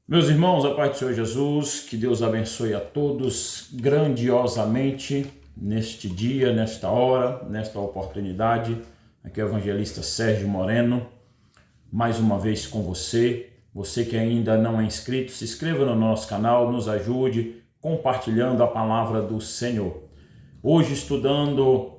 Meus irmãos, a paz do Senhor Jesus, que Deus abençoe a todos grandiosamente neste dia, nesta hora, nesta oportunidade. Aqui é o evangelista Sérgio Moreno, mais uma vez com você. Você que ainda não é inscrito, se inscreva no nosso canal, nos ajude compartilhando a palavra do Senhor. Hoje estudando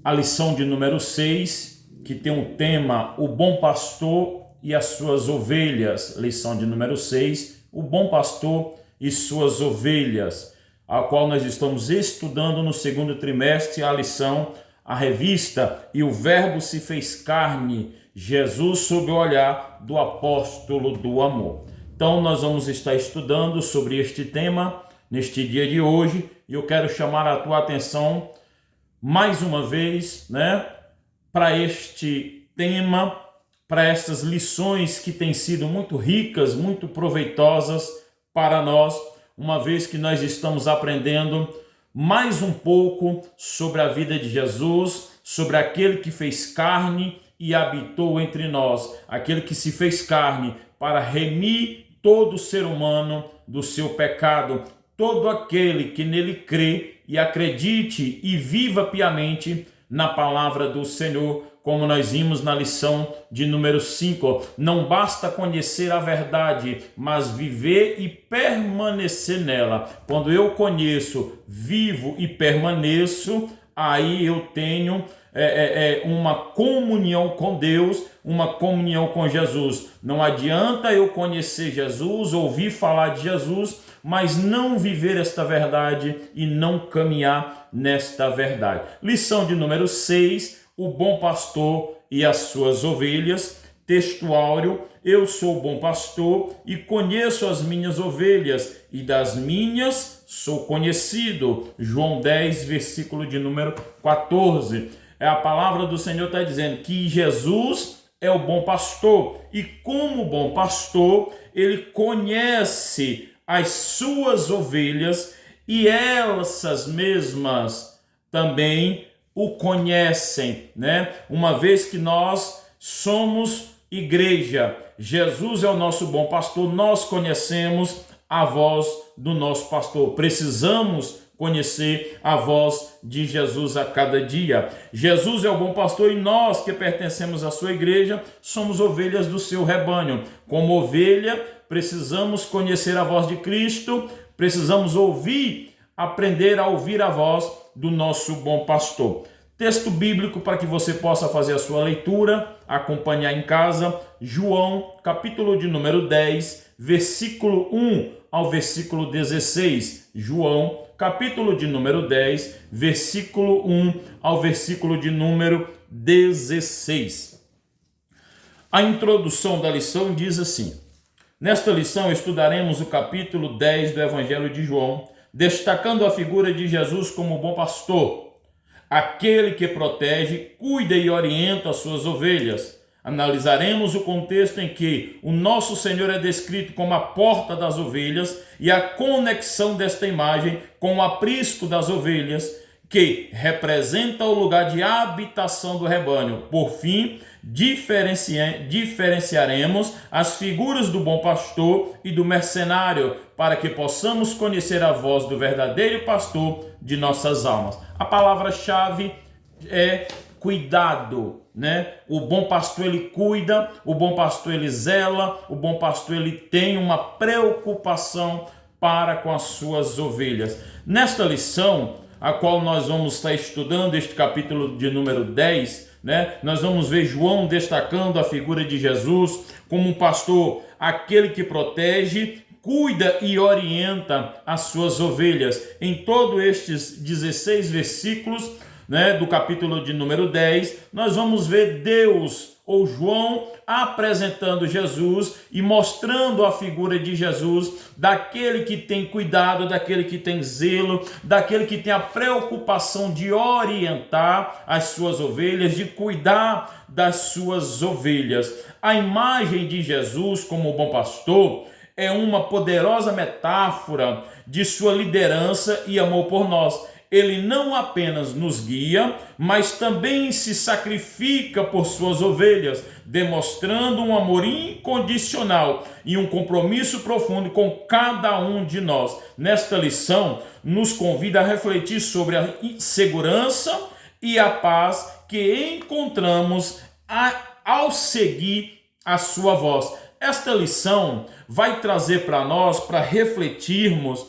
a lição de número 6, que tem um tema, o bom pastor e as suas ovelhas. Lição de número 6, o bom pastor e suas ovelhas, a qual nós estamos estudando no segundo trimestre, a lição, a revista E o Verbo se fez carne, Jesus sob o olhar do apóstolo do amor. Então nós vamos estar estudando sobre este tema neste dia de hoje, e eu quero chamar a tua atenção mais uma vez, para este tema, para estas lições que têm sido muito ricas, muito proveitosas para nós, uma vez que nós estamos aprendendo mais um pouco sobre a vida de Jesus, sobre aquele que fez carne e habitou entre nós, aquele que se fez carne para remir todo ser humano do seu pecado, todo aquele que nele crê e acredite e viva piamente na palavra do Senhor, como nós vimos na lição de número 5. Não basta conhecer a verdade, mas viver e permanecer nela. Quando eu conheço, vivo e permaneço, aí eu tenho uma comunhão com Deus, uma comunhão com Jesus. Não adianta eu conhecer Jesus, ouvir falar de Jesus, mas não viver esta verdade e não caminhar nesta verdade. Lição de número 6, o bom pastor e as suas ovelhas. Texto áureo: eu sou o bom pastor e conheço as minhas ovelhas, e das minhas sou conhecido. João 10, versículo de número 14. A palavra do Senhor está dizendo que Jesus é o bom pastor, e como bom pastor, ele conhece as suas ovelhas, e essas mesmas também o conhecem, Uma vez que nós somos igreja, Jesus é o nosso bom pastor, nós conhecemos a voz do nosso pastor. Precisamos conhecer a voz de Jesus a cada dia. Jesus é o bom pastor, e nós que pertencemos à sua igreja somos ovelhas do seu rebanho. Como ovelha, precisamos conhecer a voz de Cristo, precisamos aprender a ouvir a voz do nosso bom pastor. Texto bíblico para que você possa fazer a sua leitura, acompanhar em casa, João, capítulo de número 10, versículo 1 ao versículo 16. João, capítulo de número 10, versículo 1 ao versículo de número 16. A introdução da lição diz assim: nesta lição estudaremos o capítulo 10 do Evangelho de João, destacando a figura de Jesus como bom pastor, aquele que protege, cuida e orienta as suas ovelhas. Analisaremos o contexto em que o nosso Senhor é descrito como a porta das ovelhas e a conexão desta imagem com o aprisco das ovelhas, que representa o lugar de habitação do rebanho. Por fim, diferenciaremos as figuras do bom pastor e do mercenário, para que possamos conhecer a voz do verdadeiro pastor de nossas almas. A palavra-chave é cuidado, O bom pastor, ele cuida, o bom pastor, ele zela, o bom pastor, ele tem uma preocupação para com as suas ovelhas. Nesta lição, a qual nós vamos estar estudando, este capítulo de número 10, nós vamos ver João destacando a figura de Jesus como um pastor, aquele que protege, cuida e orienta as suas ovelhas. Em todos estes 16 versículos, do capítulo de número 10, nós vamos ver Deus, ou João, apresentando Jesus e mostrando a figura de Jesus, daquele que tem cuidado, daquele que tem zelo, daquele que tem a preocupação de orientar as suas ovelhas, de cuidar das suas ovelhas. A imagem de Jesus como bom pastor é uma poderosa metáfora de sua liderança e amor por nós. ele não apenas nos guia, mas também se sacrifica por suas ovelhas, demonstrando um amor incondicional e um compromisso profundo com cada um de nós. Nesta lição, nos convida a refletir sobre a segurança e a paz que encontramos ao seguir a sua voz. Esta lição vai trazer para nós, para refletirmos,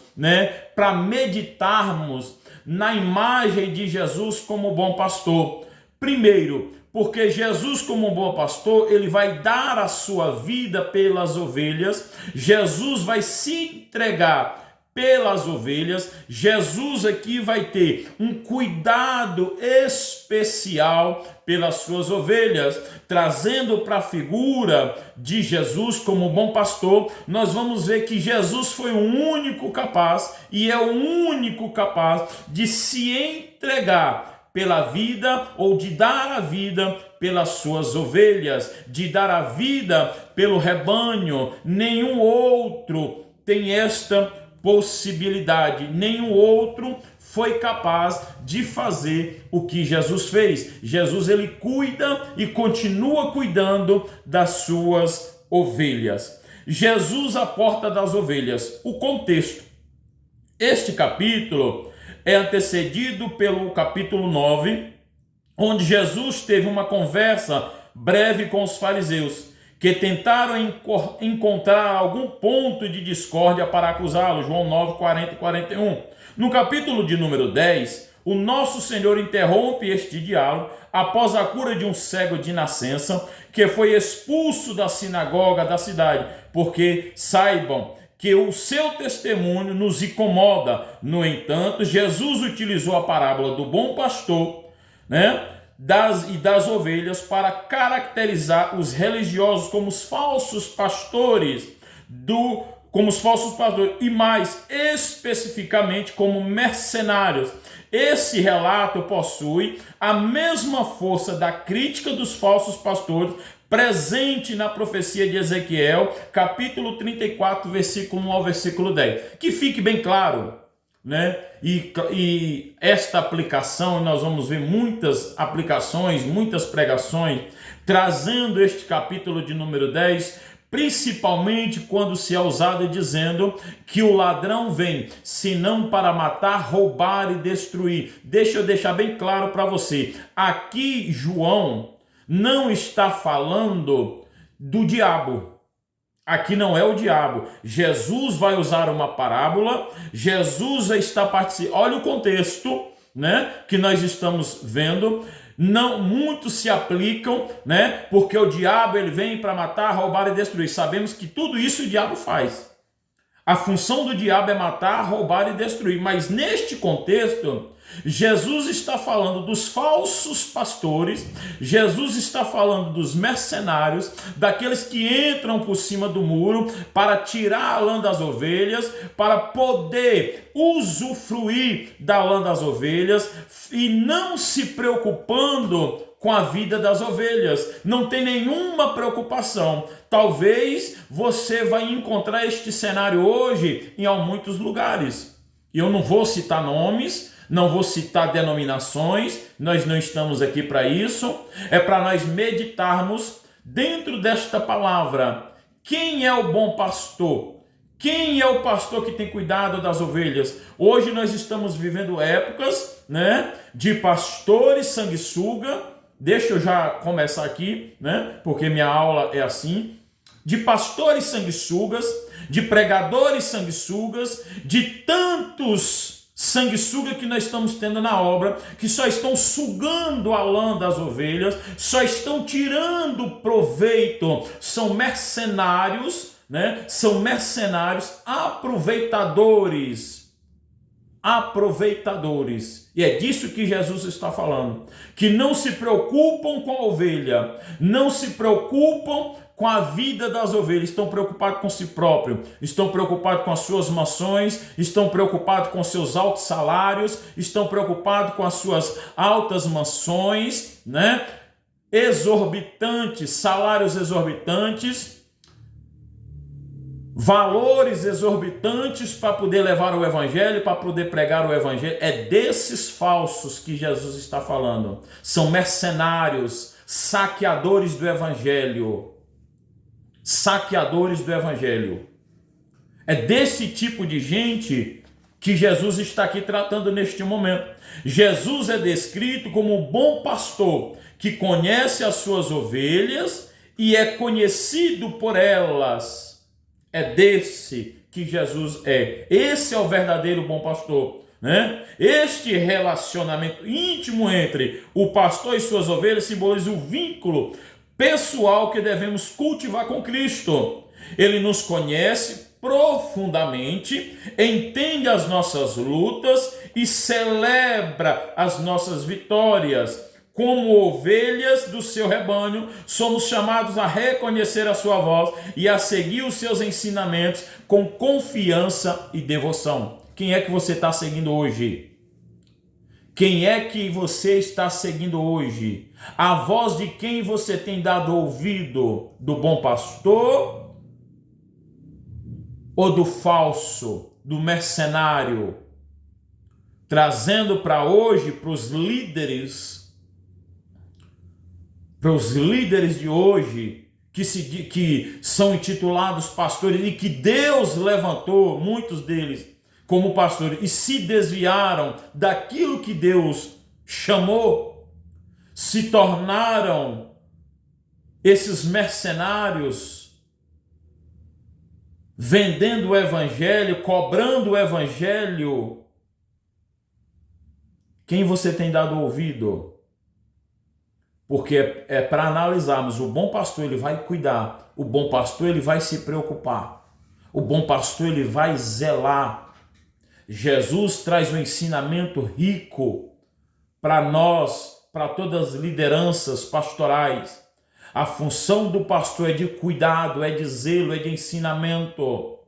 para meditarmos na imagem de Jesus como bom pastor. Primeiro, porque Jesus como bom pastor, ele vai dar a sua vida pelas ovelhas, Jesus vai se entregar pelas ovelhas, Jesus aqui vai ter um cuidado especial pelas suas ovelhas, trazendo para a figura de Jesus como bom pastor, nós vamos ver que Jesus foi o único capaz, e é o único capaz de se entregar pela vida, ou de dar a vida pelas suas ovelhas, de dar a vida pelo rebanho. Nenhum outro tem esta possibilidade, nenhum outro foi capaz de fazer o que Jesus fez. Jesus, ele cuida e continua cuidando das suas ovelhas. Jesus, a porta das ovelhas. O contexto. Este capítulo é antecedido pelo capítulo 9, onde Jesus teve uma conversa breve com os fariseus, que tentaram encontrar algum ponto de discórdia para acusá-lo. João 9, 40 e 41. No capítulo de número 10, o nosso Senhor interrompe este diálogo após a cura de um cego de nascença, que foi expulso da sinagoga da cidade, porque saibam que o seu testemunho nos incomoda. No entanto, Jesus utilizou a parábola do bom pastor, das ovelhas, para caracterizar os religiosos como os falsos pastores, e mais especificamente como mercenários. Esse relato possui a mesma força da crítica dos falsos pastores presente na profecia de Ezequiel, capítulo 34, versículo 1 ao versículo 10. Que fique bem claro, E esta aplicação, nós vamos ver muitas aplicações, muitas pregações, trazendo este capítulo de número 10, principalmente quando se é usado dizendo que o ladrão vem, senão para matar, roubar e destruir. Deixa eu deixar bem claro para você, aqui João não está falando do diabo. Aqui não é o diabo. Jesus vai usar uma parábola, Jesus está participando. Olha o contexto, que nós estamos vendo. Não, muitos se aplicam, porque o diabo ele vem para matar, roubar e destruir. Sabemos que tudo isso o diabo faz. A função do diabo é matar, roubar e destruir. Mas neste contexto, Jesus está falando dos falsos pastores, Jesus está falando dos mercenários, daqueles que entram por cima do muro para tirar a lã das ovelhas, para poder usufruir da lã das ovelhas e não se preocupando com a vida das ovelhas, não tem nenhuma preocupação. Talvez você vai encontrar este cenário hoje em muitos lugares. Eu não vou citar nomes, não vou citar denominações, nós não estamos aqui para isso, é para nós meditarmos dentro desta palavra. Quem é o bom pastor? Quem é o pastor que tem cuidado das ovelhas? Hoje nós estamos vivendo épocas, de pastores sanguessuga. Deixa eu já começar aqui, porque minha aula é assim. De pastores sanguessugas, de pregadores sanguessugas, de tantos sanguessuga que nós estamos tendo na obra, que só estão sugando a lã das ovelhas, só estão tirando proveito, são mercenários, São mercenários, aproveitadores. E é disso que Jesus está falando, que não se preocupam com a ovelha, não se preocupam com a vida das ovelhas, estão preocupados com si próprio, estão preocupados com as suas mansões, estão preocupados com seus altos salários, estão preocupados com as suas altas mansões, exorbitantes, salários exorbitantes. valores exorbitantes para poder levar o evangelho, para poder pregar o evangelho. É desses falsos que Jesus está falando. São mercenários, saqueadores do evangelho. Saqueadores do evangelho. É desse tipo de gente que Jesus está aqui tratando neste momento. Jesus é descrito como um bom pastor que conhece as suas ovelhas e é conhecido por elas. É desse que Jesus é. Esse é o verdadeiro bom pastor, né? Este relacionamento íntimo entre o pastor e suas ovelhas simboliza o vínculo pessoal que devemos cultivar com Cristo. Ele nos conhece profundamente, entende as nossas lutas e celebra as nossas vitórias. Como ovelhas do seu rebanho, somos chamados a reconhecer a sua voz e a seguir os seus ensinamentos com confiança e devoção. Quem é que você está seguindo hoje? Quem é que você está seguindo hoje? A voz de quem você tem dado ouvido? Do bom pastor ou do falso, do mercenário? Trazendo para hoje, para os líderes de hoje, que são intitulados pastores e que Deus levantou, muitos deles, como pastores, e se desviaram daquilo que Deus chamou, se tornaram esses mercenários, vendendo o evangelho, cobrando o evangelho. Quem você tem dado ouvido? Porque é para analisarmos. O bom pastor, ele vai cuidar. O bom pastor, ele vai se preocupar. O bom pastor, ele vai zelar. Jesus traz um ensinamento rico para nós, para todas as lideranças pastorais. A função do pastor é de cuidado, é de zelo, é de ensinamento.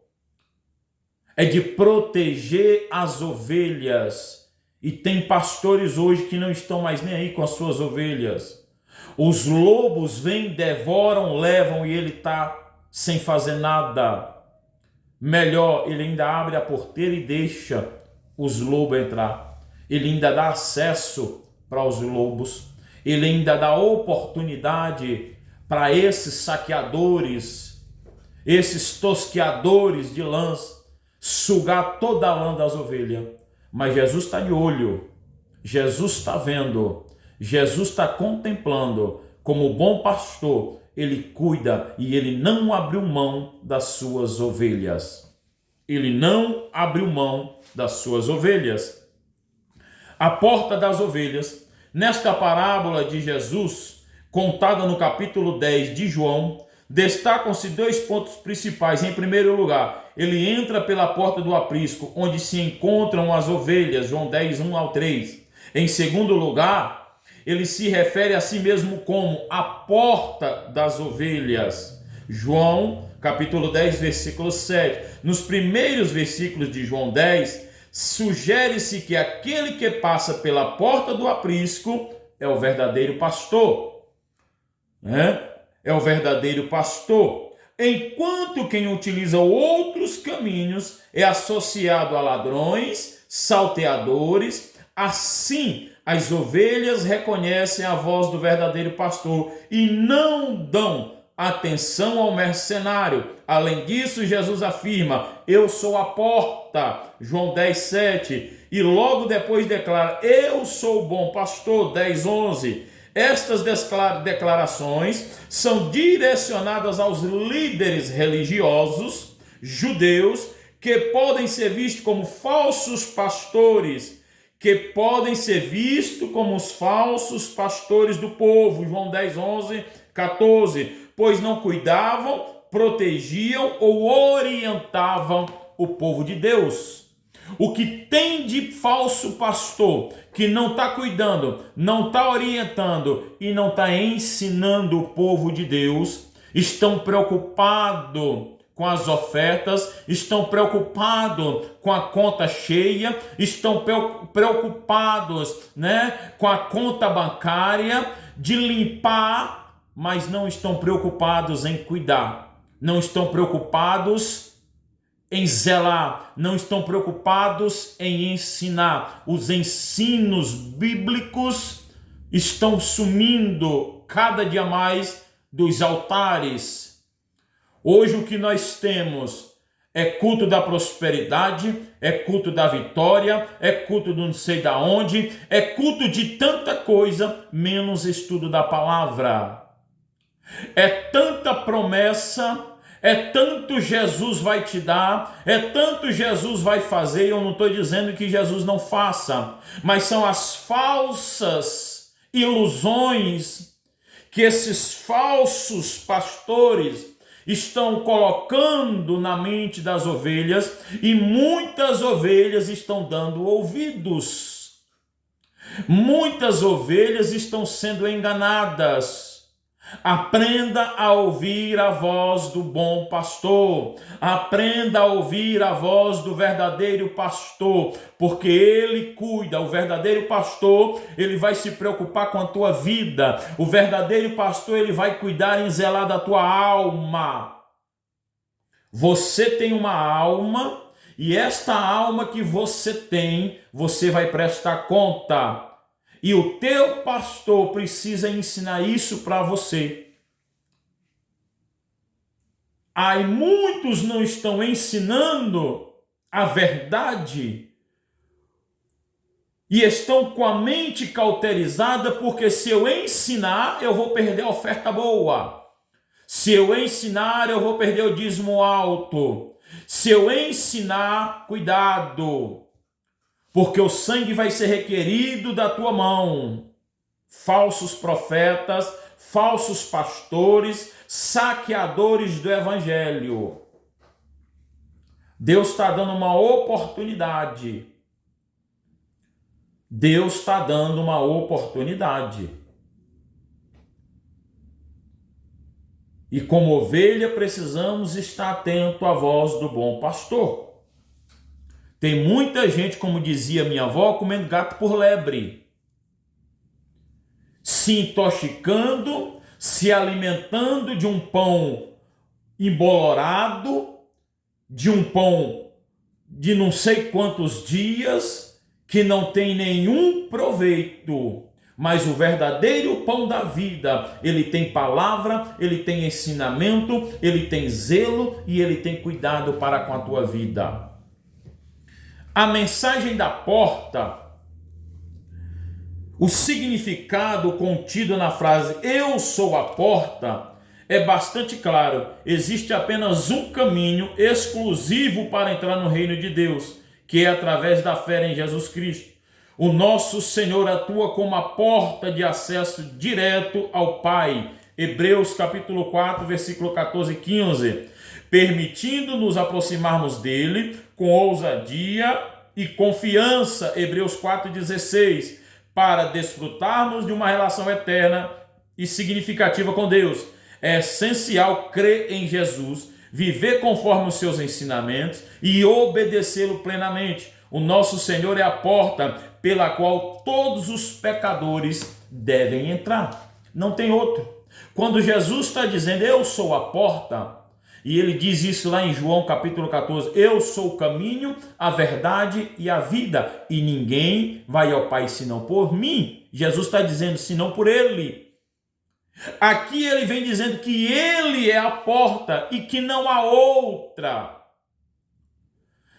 É de proteger as ovelhas. E tem pastores hoje que não estão mais nem aí com as suas ovelhas. Os lobos vêm, devoram, levam e ele está sem fazer nada. Melhor, ele ainda abre a porteira e deixa os lobos entrar. Ele ainda dá acesso para os lobos. Ele ainda dá oportunidade para esses saqueadores, esses tosqueadores de lãs, sugar toda a lã das ovelhas. Mas Jesus está de olho. Jesus está vendo. Jesus está contemplando. Como bom pastor, ele cuida e ele não abriu mão das suas ovelhas. Ele não abriu mão das suas ovelhas. A porta das ovelhas. Nesta parábola de Jesus, contada no capítulo 10 de João, destacam-se dois pontos principais. Em primeiro lugar, ele entra pela porta do aprisco, onde se encontram as ovelhas, João 10, 1 ao 3. Em segundo lugar, ele se refere a si mesmo como a porta das ovelhas. João, capítulo 10, versículo 7. Nos primeiros versículos de João 10, sugere-se que aquele que passa pela porta do aprisco é o verdadeiro pastor. É o verdadeiro pastor. Enquanto quem utiliza outros caminhos é associado a ladrões, salteadores. Assim, as ovelhas reconhecem a voz do verdadeiro pastor e não dão atenção ao mercenário. Além disso, Jesus afirma: eu sou a porta, João 10, 7. E logo depois declara: eu sou o bom pastor, 10, 11. Estas declarações são direcionadas aos líderes religiosos judeus que podem ser vistos como falsos pastores, que podem ser vistos como os falsos pastores do povo, João 10, 11, 14, pois não cuidavam, protegiam ou orientavam o povo de Deus. O que tem de falso pastor que não está cuidando, não está orientando e não está ensinando o povo de Deus, estão preocupados com as ofertas, estão preocupados com a conta cheia, estão preocupados, com a conta bancária, de limpar, mas não estão preocupados em cuidar, não estão preocupados em zelar, não estão preocupados em ensinar. Os ensinos bíblicos estão sumindo cada dia mais dos altares. Hoje o que nós temos é culto da prosperidade, é culto da vitória, é culto do não sei da onde, é culto de tanta coisa, menos estudo da palavra. É tanta promessa, é tanto Jesus vai te dar, é tanto Jesus vai fazer. Eu não estou dizendo que Jesus não faça, mas são as falsas ilusões que esses falsos pastores estão colocando na mente das ovelhas, e muitas ovelhas estão dando ouvidos. Muitas ovelhas estão sendo enganadas. Aprenda a ouvir a voz do bom pastor. Aprenda a ouvir a voz do verdadeiro pastor, porque ele cuida. O verdadeiro pastor, ele vai se preocupar com a tua vida. O verdadeiro pastor, ele vai cuidar em zelar da tua alma. Você tem uma alma, e esta alma que você tem, você vai prestar conta. E o teu pastor precisa ensinar isso para você. Aí muitos não estão ensinando a verdade e estão com a mente cauterizada, porque se eu ensinar, eu vou perder a oferta boa. Se eu ensinar, eu vou perder o dízimo alto. Se eu ensinar, cuidado, porque o sangue vai ser requerido da tua mão. Falsos profetas, falsos pastores, saqueadores do evangelho. Deus está dando uma oportunidade. Deus está dando uma oportunidade. E como ovelha precisamos estar atento à voz do bom pastor. Tem muita gente, como dizia minha avó, comendo gato por lebre, se intoxicando, se alimentando de um pão embolorado, de um pão de não sei quantos dias, que não tem nenhum proveito. Mas o verdadeiro pão da vida, ele tem palavra, ele tem ensinamento, ele tem zelo e ele tem cuidado para com a tua vida. A mensagem da porta, o significado contido na frase "eu sou a porta" é bastante claro. Existe apenas um caminho exclusivo para entrar no reino de Deus, que é através da fé em Jesus Cristo. O nosso Senhor atua como a porta de acesso direto ao Pai. Hebreus capítulo 4, versículo 14 e 15. Permitindo nos aproximarmos dele com ousadia e confiança, Hebreus 4,16, para desfrutarmos de uma relação eterna e significativa com Deus. É essencial crer em Jesus, viver conforme os seus ensinamentos e obedecê-lo plenamente. O nosso Senhor é a porta pela qual todos os pecadores devem entrar. Não tem outro. Quando Jesus está dizendo "eu sou a porta", e ele diz isso lá em João capítulo 14, "eu sou o caminho, a verdade e a vida, e ninguém vai ao Pai senão por mim". Jesus está dizendo senão por ele. Aqui ele vem dizendo que ele é a porta e que não há outra.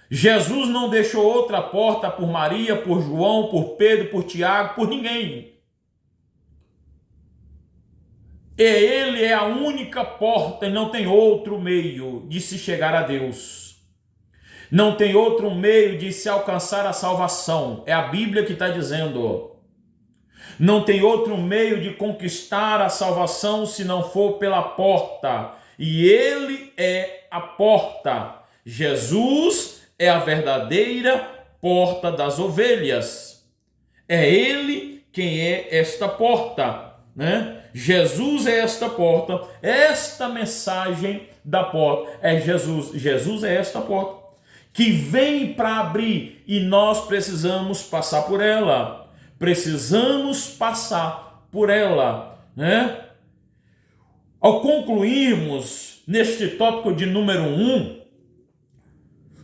Jesus não deixou outra porta por Maria, por João, por Pedro, por Tiago, por ninguém. Ele é a única porta e não tem outro meio de se chegar a Deus. Não tem outro meio de se alcançar a salvação. É a Bíblia que está dizendo. Não tem outro meio de conquistar a salvação se não for pela porta. E ele é a porta. Jesus é a verdadeira porta das ovelhas. É ele quem é esta porta, né? Jesus é esta porta, esta mensagem da porta é Jesus. Jesus é esta porta que vem para abrir e nós precisamos passar por ela. Precisamos passar por ela, né? Ao concluirmos neste tópico de número 1,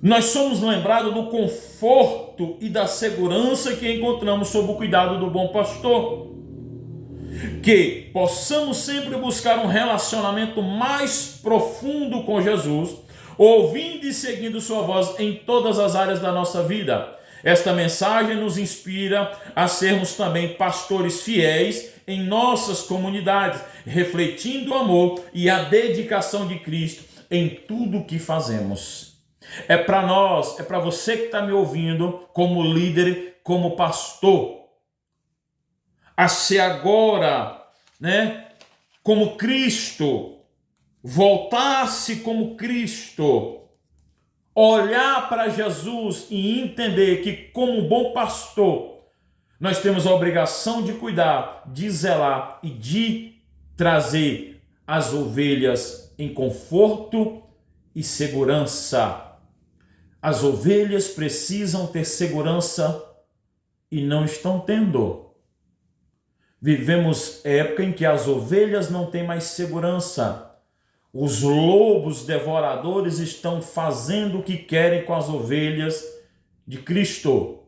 Nós somos lembrados do conforto e da segurança que encontramos sob o cuidado do bom pastor. Que possamos sempre buscar um relacionamento mais profundo com Jesus, ouvindo e seguindo sua voz em todas as áreas da nossa vida. Esta mensagem nos inspira a sermos também pastores fiéis em nossas comunidades, refletindo o amor e a dedicação de Cristo em tudo o que fazemos. É para nós, é para você que está me ouvindo, como líder, como pastor, a ser agora, como Cristo, voltar-se como Cristo, olhar para Jesus e entender que, como bom pastor, nós temos a obrigação de cuidar, de zelar e de trazer as ovelhas em conforto e segurança. As ovelhas precisam ter segurança e não estão tendo. Vivemos época em que as ovelhas não têm mais segurança. Os lobos devoradores estão fazendo o que querem com as ovelhas de Cristo.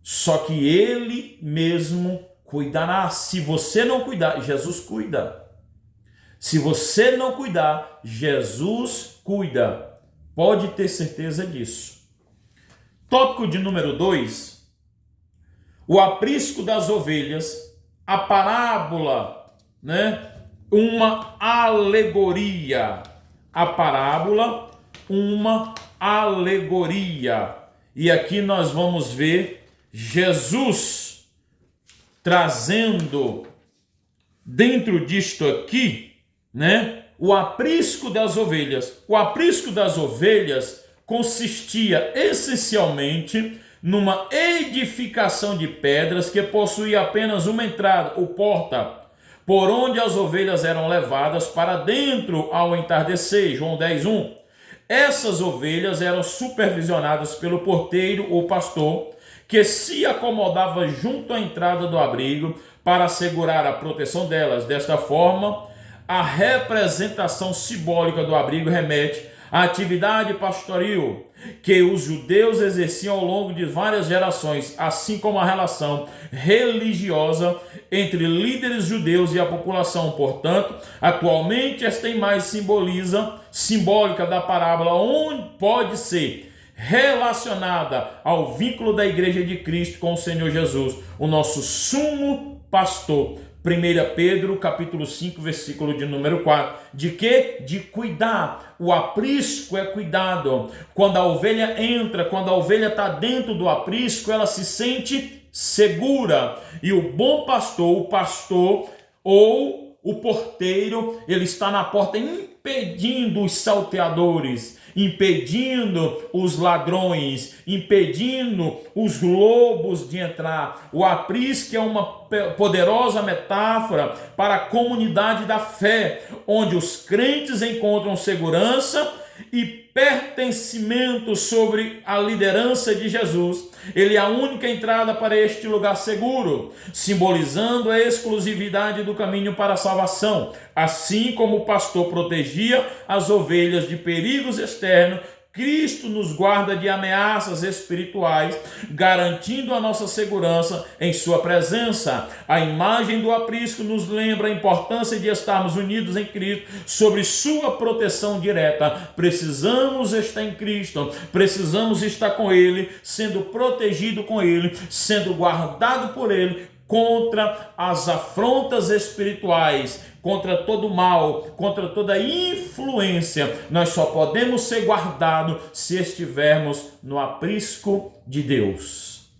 Só que Ele mesmo cuidará. Se você não cuidar, Jesus cuida. Se você não cuidar, Jesus cuida. Pode ter certeza disso. Tópico de número 2. O aprisco das ovelhas. A parábola, uma alegoria. A parábola, uma alegoria. E aqui nós vamos ver Jesus trazendo dentro disto aqui, o aprisco das ovelhas. O aprisco das ovelhas consistia essencialmente numa edificação de pedras que possuía apenas uma entrada ou porta, por onde as ovelhas eram levadas para dentro ao entardecer. João 10:1. Essas ovelhas eram supervisionadas pelo porteiro ou pastor, que se acomodava junto à entrada do abrigo para assegurar a proteção delas. Desta forma, a representação simbólica do abrigo remete à atividade pastoril que os judeus exerciam ao longo de várias gerações, assim como a relação religiosa entre líderes judeus e a população. Portanto, atualmente esta imagem simbólica da parábola onde pode ser relacionada ao vínculo da igreja de Cristo com o Senhor Jesus, o nosso sumo pastor. 1 Pedro, capítulo 5, versículo de número 4. De quê? De cuidar. O aprisco é cuidado. Quando a ovelha entra, quando a ovelha está dentro do aprisco, ela se sente segura. E o bom pastor, o pastor ou o porteiro, ele está na porta impedindo os salteadores, impedindo os ladrões, impedindo os lobos de entrar. O aprisco é uma poderosa metáfora para a comunidade da fé, onde os crentes encontram segurança e pertencimento sobre a liderança de Jesus. Ele é a única entrada para este lugar seguro, simbolizando a exclusividade do caminho para a salvação. Assim como o pastor protegia as ovelhas de perigos externos, Cristo nos guarda de ameaças espirituais, garantindo a nossa segurança em sua presença. A imagem do aprisco nos lembra a importância de estarmos unidos em Cristo, sobre sua proteção direta. Precisamos estar em Cristo, precisamos estar com Ele, sendo protegido com Ele, sendo guardado por Ele, contra as afrontas espirituais, contra todo mal, contra toda influência. Nós só podemos ser guardados se estivermos no aprisco de Deus.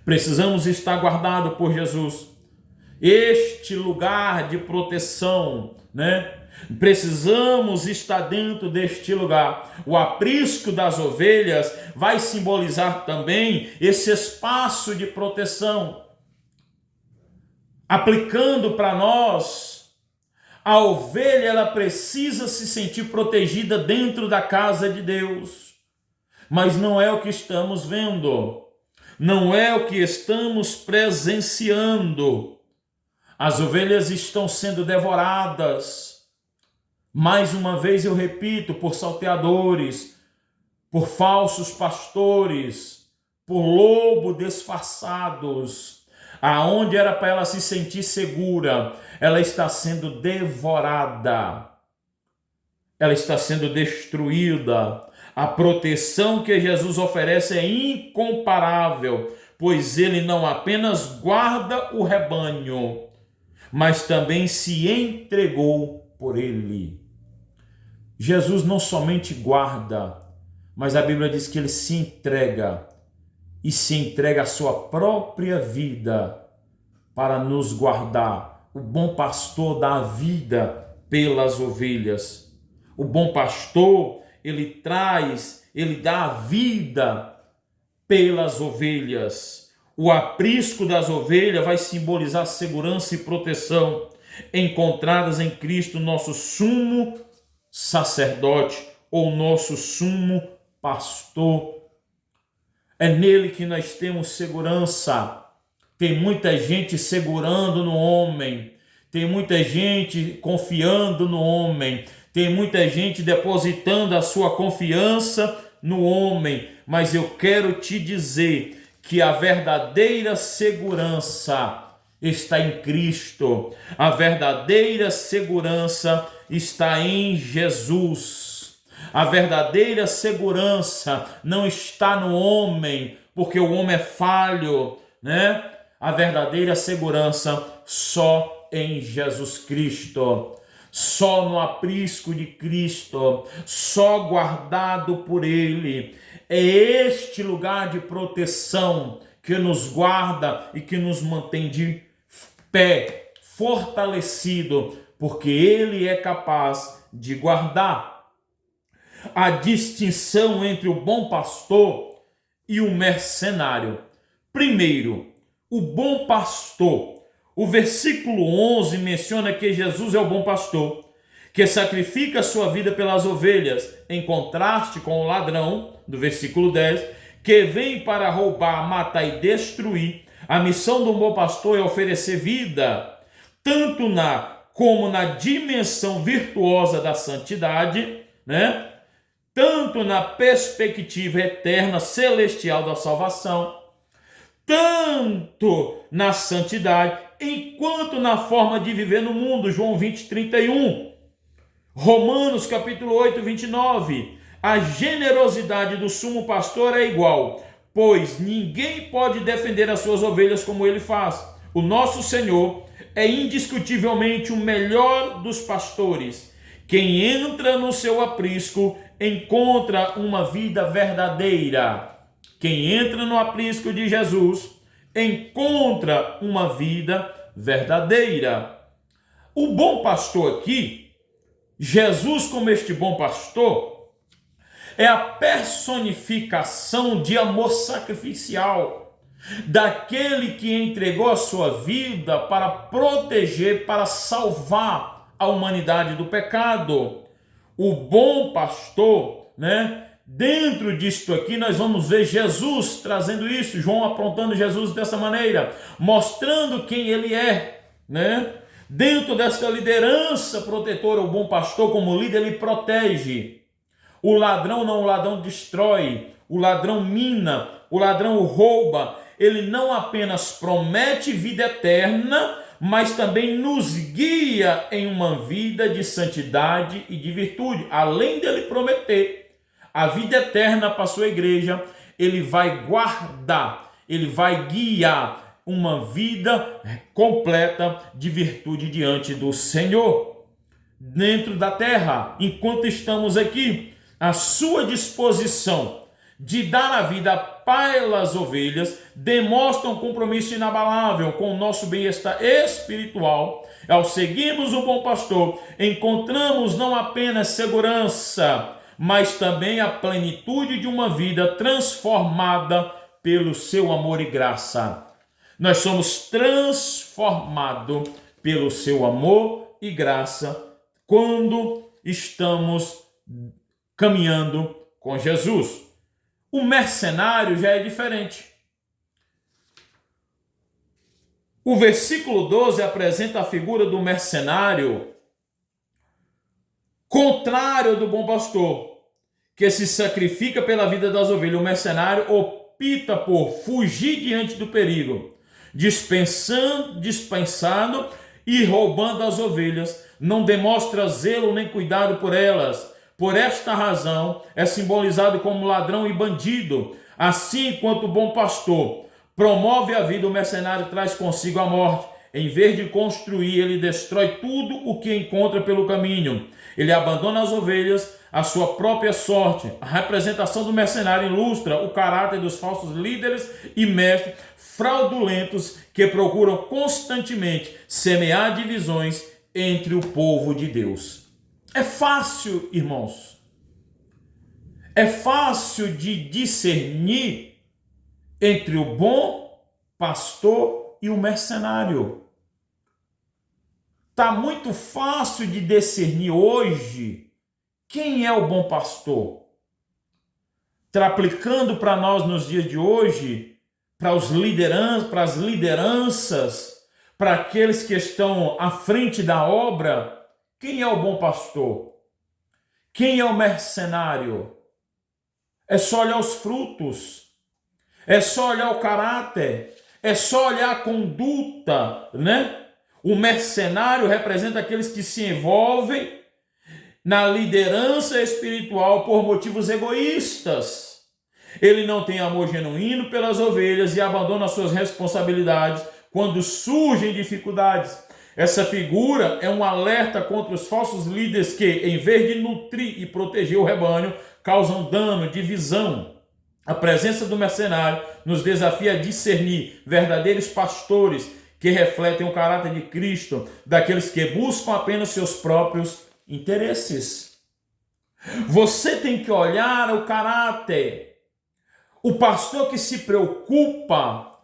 Precisamos estar guardados por Jesus. Este lugar de proteção, Precisamos estar dentro deste lugar. O aprisco das ovelhas vai simbolizar também esse espaço de proteção. Aplicando para nós, a ovelha ela precisa se sentir protegida dentro da casa de Deus. Mas não é o que estamos vendo, não é o que estamos presenciando. As ovelhas estão sendo devoradas, Mais uma vez eu repito, por salteadores, por falsos pastores, por lobo disfarçados, aonde era para ela se sentir segura, ela está sendo devorada, ela está sendo destruída. A proteção que Jesus oferece é incomparável, pois ele não apenas guarda o rebanho, mas também se entregou por ele. Jesus não somente guarda, mas a Bíblia diz que ele se entrega, e se entrega a sua própria vida para nos guardar. O bom pastor dá a vida pelas ovelhas. O bom pastor, ele dá a vida pelas ovelhas. O aprisco das ovelhas vai simbolizar segurança e proteção encontradas em Cristo, nosso sumo sacerdote, ou nosso sumo pastor. É nele que nós temos segurança. Tem muita gente segurando no homem, tem muita gente confiando no homem, tem muita gente depositando a sua confiança no homem, mas eu quero te dizer que a verdadeira segurança está em Cristo, a verdadeira segurança está em Jesus. A verdadeira segurança não está no homem, porque o homem é falho, né? A verdadeira segurança só em Jesus Cristo, só no aprisco de Cristo, só guardado por Ele. É este lugar de proteção que nos guarda e que nos mantém de pé, fortalecido, porque Ele é capaz de guardar. A distinção entre o bom pastor e o mercenário. Primeiro, o bom pastor. O versículo 11 menciona que Jesus é o bom pastor, que sacrifica a sua vida pelas ovelhas, em contraste com o ladrão, do versículo 10, que vem para roubar, matar e destruir. A missão do bom pastor é oferecer vida, tanto como na dimensão virtuosa da santidade, né? Tanto na perspectiva eterna, celestial da salvação, tanto na santidade, enquanto na forma de viver no mundo. João 20, 31. Romanos capítulo 8, 29. A generosidade do sumo pastor é igual, pois ninguém pode defender as suas ovelhas como ele faz. O nosso Senhor é indiscutivelmente o melhor dos pastores. Quem entra no seu aprisco encontra uma vida verdadeira. Quem entra no aprisco de Jesus encontra uma vida verdadeira. O bom pastor aqui, Jesus como este bom pastor, é a personificação de amor sacrificial, daquele que entregou a sua vida para proteger, para salvar a humanidade do pecado. O bom pastor, né? Dentro disto aqui nós vamos ver Jesus trazendo isso, João apontando Jesus dessa maneira, mostrando quem ele é, né? Dentro desta liderança protetora, o bom pastor como líder, ele protege. O ladrão não, o ladrão destrói, o ladrão mina, o ladrão rouba. Ele não apenas promete vida eterna, mas também nos guia em uma vida de santidade e de virtude. Além dele prometer a vida eterna para a sua igreja, ele vai guardar, ele vai guiar uma vida completa de virtude diante do Senhor. Dentro da terra, enquanto estamos aqui, a sua disposição de dar a vida pelas ovelhas demonstra um compromisso inabalável com o nosso bem-estar espiritual. Ao seguirmos o bom pastor, encontramos não apenas segurança, mas também a plenitude de uma vida transformada pelo seu amor e graça. Nós somos transformados pelo seu amor e graça quando estamos caminhando com Jesus. O mercenário já é diferente. O versículo 12 apresenta a figura do mercenário Contrário do bom pastor, que se sacrifica pela vida das ovelhas, o mercenário opta por fugir diante do perigo, dispensando e roubando as ovelhas, não demonstra zelo nem cuidado por elas. Por esta razão, é simbolizado como ladrão e bandido. Assim, enquanto o bom pastor promove a vida, o mercenário traz consigo a morte. Em vez de construir, ele destrói tudo o que encontra pelo caminho. Ele abandona as ovelhas à sua própria sorte. A representação do mercenário ilustra o caráter dos falsos líderes e mestres fraudulentos que procuram constantemente semear divisões entre o povo de Deus. É fácil, irmãos. É fácil de discernir entre o bom pastor e o mercenário. Está muito fácil de discernir hoje quem é o bom pastor. Está aplicando para nós nos dias de hoje, para as lideranças, para aqueles que estão à frente da obra, quem é o bom pastor? Quem é o mercenário? É só olhar os frutos, é só olhar o caráter, é só olhar a conduta, né? O mercenário representa aqueles que se envolvem na liderança espiritual por motivos egoístas. Ele não tem amor genuíno pelas ovelhas e abandona suas responsabilidades quando surgem dificuldades. Essa figura é um alerta contra os falsos líderes que, em vez de nutrir e proteger o rebanho, causam dano, divisão. A presença do mercenário nos desafia a discernir verdadeiros pastores que refletem o caráter de Cristo, daqueles que buscam apenas seus próprios interesses. Você tem que olhar o caráter. O pastor que se preocupa,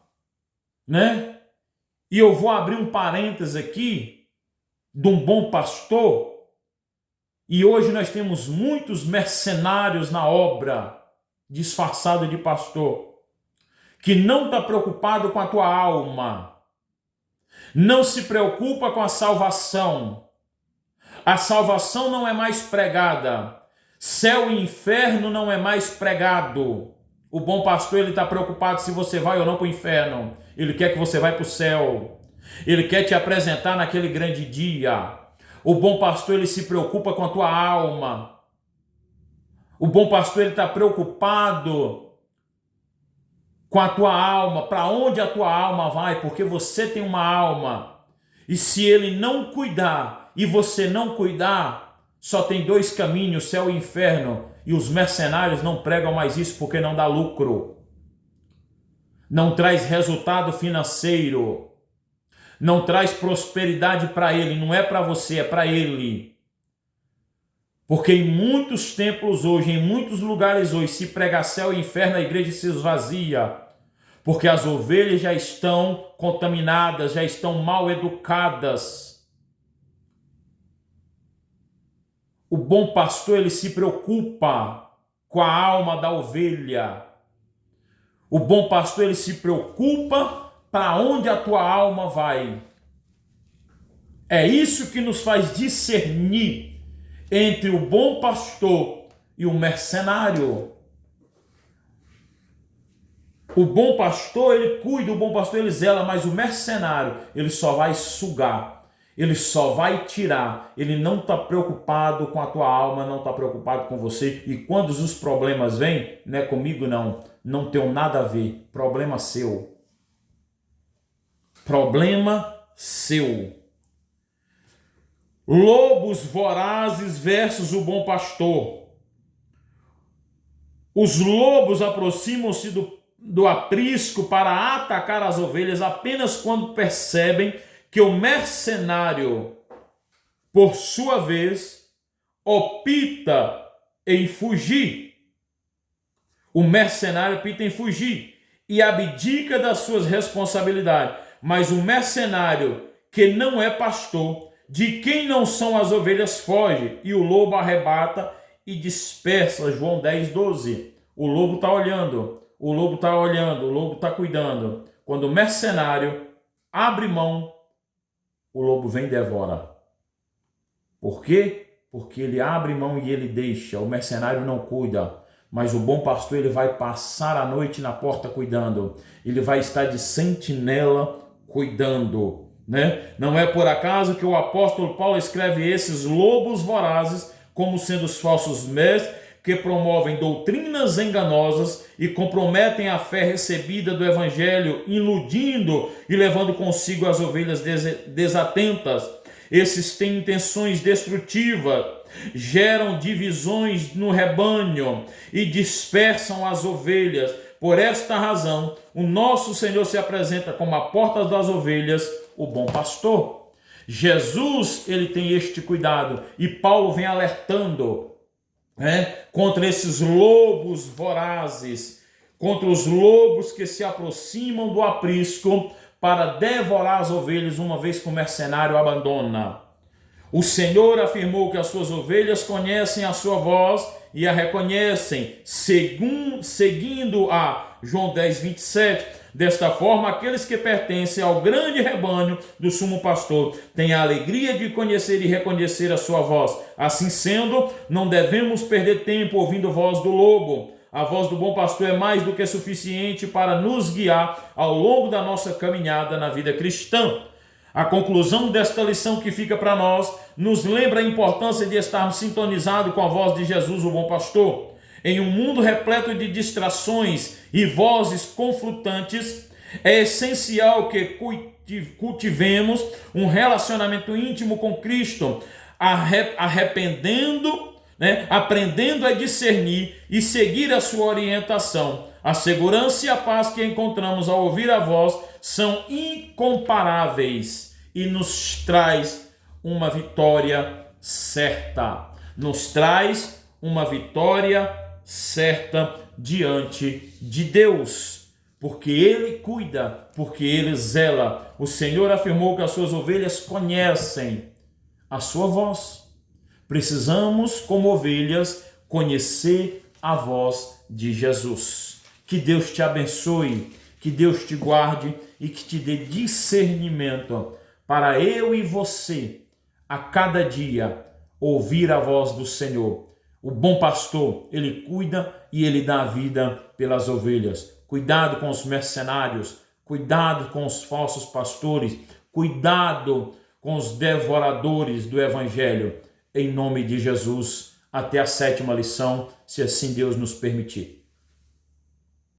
né? E eu vou abrir um parênteses aqui, de um bom pastor. E hoje nós temos muitos mercenários na obra, disfarçado de pastor, que não está preocupado com a tua alma, não se preocupa com a salvação. A salvação não é mais pregada. Céu e inferno não é mais pregado. O bom pastor, ele está preocupado se você vai ou não para o inferno. Ele quer que você vá para o céu. Ele quer te apresentar naquele grande dia. O bom pastor, ele se preocupa com a tua alma. O bom pastor, ele está preocupado com a tua alma, para onde a tua alma vai, porque você tem uma alma. E se ele não cuidar e você não cuidar, só tem dois caminhos, céu e inferno. E os mercenários não pregam mais isso porque não dá lucro. Não traz resultado financeiro. Não traz prosperidade para ele, não é para você, é para ele. Porque em muitos templos hoje, em muitos lugares hoje, se prega céu e inferno, a igreja se esvazia. Porque as ovelhas já estão contaminadas, já estão mal educadas. O bom pastor, ele se preocupa com a alma da ovelha. O bom pastor, ele se preocupa para onde a tua alma vai. É isso que nos faz discernir entre o bom pastor e o mercenário. O bom pastor, ele cuida, o bom pastor, ele zela, mas o mercenário, ele só vai sugar, ele só vai tirar, ele não está preocupado com a tua alma, não está preocupado com você, e quando os problemas vêm, não é comigo não tem nada a ver, problema seu. Problema seu. Lobos vorazes versus o bom pastor. Os lobos aproximam-se do aprisco para atacar as ovelhas apenas quando percebem que o mercenário, por sua vez, opta em fugir. O mercenário opta em fugir e abdica das suas responsabilidades. Mas o mercenário que não é pastor, de quem não são as ovelhas, foge, e o lobo arrebata e dispersa. João 10, 12. O lobo está olhando. O lobo está olhando, o lobo está cuidando. Quando o mercenário abre mão, o lobo vem e devora. Por quê? porque ele abre mão e ele deixa. O mercenário não cuida, mas o bom pastor ele vai passar a noite na porta cuidando. Ele vai estar de sentinela cuidando, né? Não é por acaso que o apóstolo Paulo escreve esses lobos vorazes como sendo os falsos mestres que promovem doutrinas enganosas e comprometem a fé recebida do evangelho, iludindo e levando consigo as ovelhas desatentas. Esses têm intenções destrutivas, geram divisões no rebanho e dispersam as ovelhas. Por esta razão, o nosso Senhor se apresenta como a porta das ovelhas, o bom pastor. Jesus, ele tem este cuidado, e Paulo vem alertando, contra esses lobos vorazes, contra os lobos que se aproximam do aprisco para devorar as ovelhas uma vez que o mercenário abandona. O Senhor afirmou que as suas ovelhas conhecem a sua voz e a reconhecem, seguindo a João 10, 27. Desta forma, aqueles que pertencem ao grande rebanho do sumo pastor têm a alegria de conhecer e reconhecer a sua voz. Assim sendo, não devemos perder tempo ouvindo a voz do lobo. A voz do bom pastor é mais do que suficiente para nos guiar ao longo da nossa caminhada na vida cristã. A conclusão desta lição que fica para nós nos lembra a importância de estarmos sintonizados com a voz de Jesus, o bom pastor. Em um mundo repleto de distrações e vozes conflitantes, é essencial que cultivemos um relacionamento íntimo com Cristo, aprendendo a discernir e seguir a sua orientação. A segurança e a paz que encontramos ao ouvir a voz são incomparáveis e nos traz uma vitória certa. Nos traz uma vitória certa diante de Deus, porque Ele cuida, porque Ele zela. O Senhor afirmou que as suas ovelhas conhecem a sua voz. Precisamos, como ovelhas, conhecer a voz de Jesus. Que Deus te abençoe, que Deus te guarde e que te dê discernimento para eu e você, a cada dia, ouvir a voz do Senhor. O bom pastor, ele cuida e ele dá a vida pelas ovelhas. Cuidado com os mercenários, cuidado com os falsos pastores, cuidado com os devoradores do evangelho. Em nome de Jesus, até a 7ª lição, se assim Deus nos permitir.